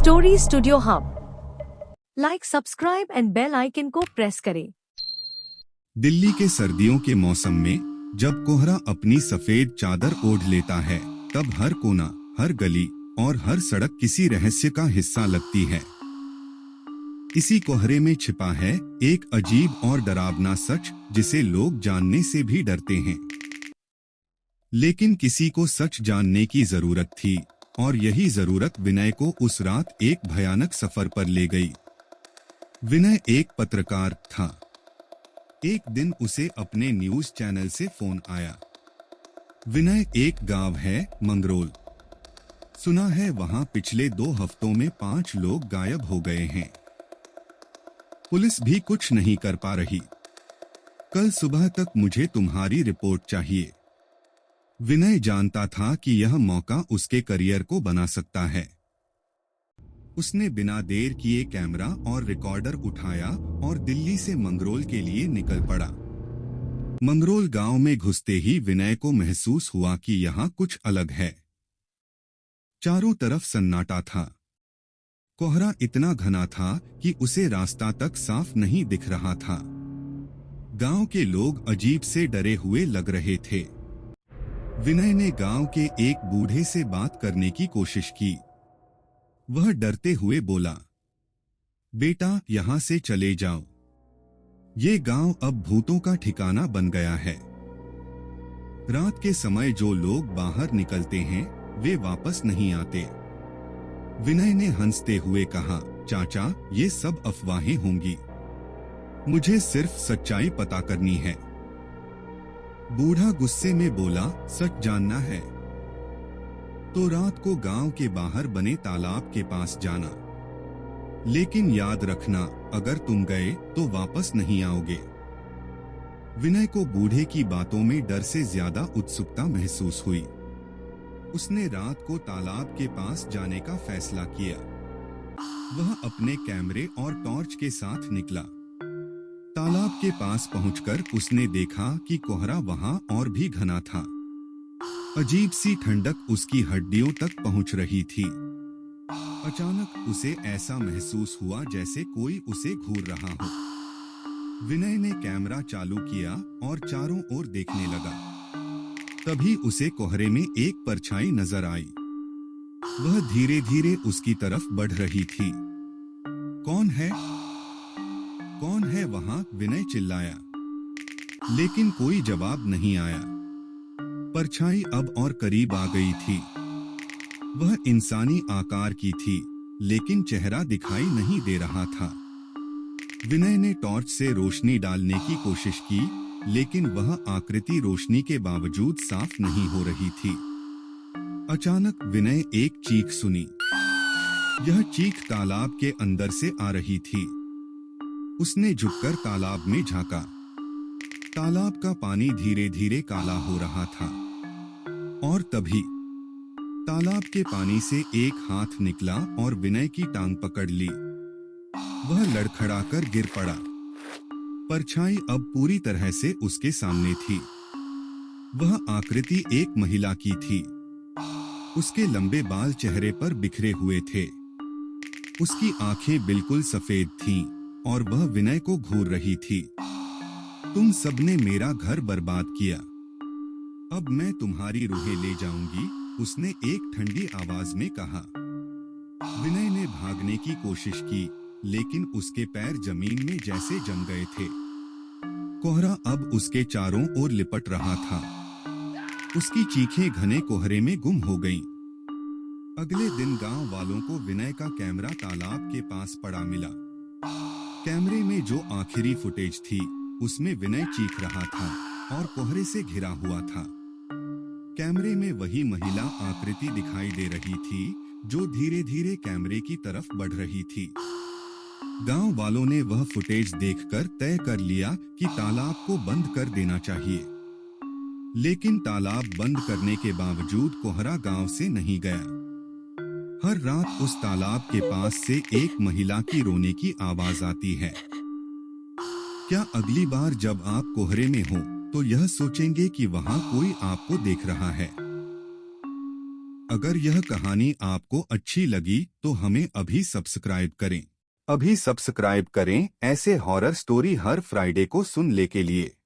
Story studio hub like subscribe and bell icon को press करें। दिल्ली के सर्दियों के मौसम में जब कोहरा अपनी सफेद चादर ओढ़ लेता है, तब हर कोना, हर गली और हर सड़क किसी रहस्य का हिस्सा लगती है। इसी कोहरे में छिपा है एक अजीब और डरावना सच, जिसे लोग जानने से भी डरते हैं। लेकिन किसी को सच जानने की जरूरत थी, और यही जरूरत विनय को उस रात एक भयानक सफर पर ले गई। विनय एक पत्रकार था। एक दिन उसे अपने न्यूज चैनल से फोन आया। विनय, एक गांव है मंगरोल, सुना है वहां पिछले 2 हफ्तों में 5 लोग गायब हो गए हैं। पुलिस भी कुछ नहीं कर पा रही। कल सुबह तक मुझे तुम्हारी रिपोर्ट चाहिए। विनय जानता था कि यह मौका उसके करियर को बना सकता है। उसने बिना देर किए कैमरा और रिकॉर्डर उठाया और दिल्ली से मंगरोल के लिए निकल पड़ा। मंगरोल गांव में घुसते ही विनय को महसूस हुआ कि यहाँ कुछ अलग है। चारों तरफ सन्नाटा था। कोहरा इतना घना था कि उसे रास्ता तक साफ नहीं दिख रहा था। गांव के लोग अजीब से डरे हुए लग रहे थे। विनय ने गांव के एक बूढ़े से बात करने की कोशिश की। वह डरते हुए बोला, बेटा, यहां से चले जाओ। ये गांव अब भूतों का ठिकाना बन गया है। रात के समय जो लोग बाहर निकलते हैं, वे वापस नहीं आते। विनय ने हंसते हुए कहा, चाचा, ये सब अफवाहें होंगी। मुझे सिर्फ सच्चाई पता करनी है। बूढ़ा गुस्से में बोला, सच जानना है तो रात को गांव के बाहर बने तालाब के पास जाना। लेकिन याद रखना, अगर तुम गए तो वापस नहीं आओगे। विनय को बूढ़े की बातों में डर से ज्यादा उत्सुकता महसूस हुई। उसने रात को तालाब के पास जाने का फैसला किया। वह अपने कैमरे और टॉर्च के साथ निकला। तालाब के पास पहुंचकर उसने देखा कि कोहरा वहां और भी घना था। अजीब सी ठंडक उसकी हड्डियों तक पहुंच रही थी। अचानक उसे ऐसा महसूस हुआ जैसे कोई उसे घूर रहा हो। विनय ने कैमरा चालू किया और चारों ओर देखने लगा। तभी उसे कोहरे में एक परछाई नजर आई। वह धीरे धीरे उसकी तरफ बढ़ रही थी। कौन है? कौन है वहां? विनय चिल्लाया, लेकिन कोई जवाब नहीं आया। परछाई अब और करीब आ गई थी। वह इंसानी आकार की थी, लेकिन चेहरा दिखाई नहीं दे रहा था। विनय ने टॉर्च से रोशनी डालने की कोशिश की, लेकिन वह आकृति रोशनी के बावजूद साफ नहीं हो रही थी। अचानक विनय एक चीख सुनी। यह चीख तालाब के अंदर से आ रही थी। उसने झुककर तालाब में झांका। तालाब का पानी धीरे धीरे काला हो रहा था। और तभी तालाब के पानी से एक हाथ निकला और विनय की टांग पकड़ ली। वह लड़खड़ाकर गिर पड़ा। परछाई अब पूरी तरह से उसके सामने थी। वह आकृति एक महिला की थी। उसके लंबे बाल चेहरे पर बिखरे हुए थे। उसकी आंखें बिल्कुल सफेद थीं और वह विनय को घूर रही थी। तुम सबने मेरा घर बर्बाद किया, अब मैं तुम्हारी रूहें ले जाऊंगी, उसने एक ठंडी आवाज में कहा। विनय ने भागने की कोशिश की, लेकिन उसके पैर जमीन में जैसे जम गए थे। कोहरा अब उसके चारों ओर लिपट रहा था। उसकी चीखें घने कोहरे में गुम हो गईं। अगले दिन गांव वालों को विनय का कैमरा तालाब के पास पड़ा मिला। कैमरे में जो आखिरी फुटेज थी, उसमें विनय चीख रहा था और कोहरे से घिरा हुआ था। कैमरे में वही महिला आकृति दिखाई दे रही थी, जो धीरे धीरे कैमरे की तरफ बढ़ रही थी। गांव वालों ने वह फुटेज देखकर तय कर लिया कि तालाब को बंद कर देना चाहिए। लेकिन तालाब बंद करने के बावजूद कोहरा गांव से नहीं गया। हर रात उस तालाब के पास से एक महिला की रोने की आवाज आती है। क्या अगली बार जब आप कोहरे में हो तो यह सोचेंगे कि वहां कोई आपको देख रहा है? अगर यह कहानी आपको अच्छी लगी तो हमें अभी सब्सक्राइब करें। अभी सब्सक्राइब करें ऐसे हॉरर स्टोरी हर फ्राइडे को सुनने के लिए।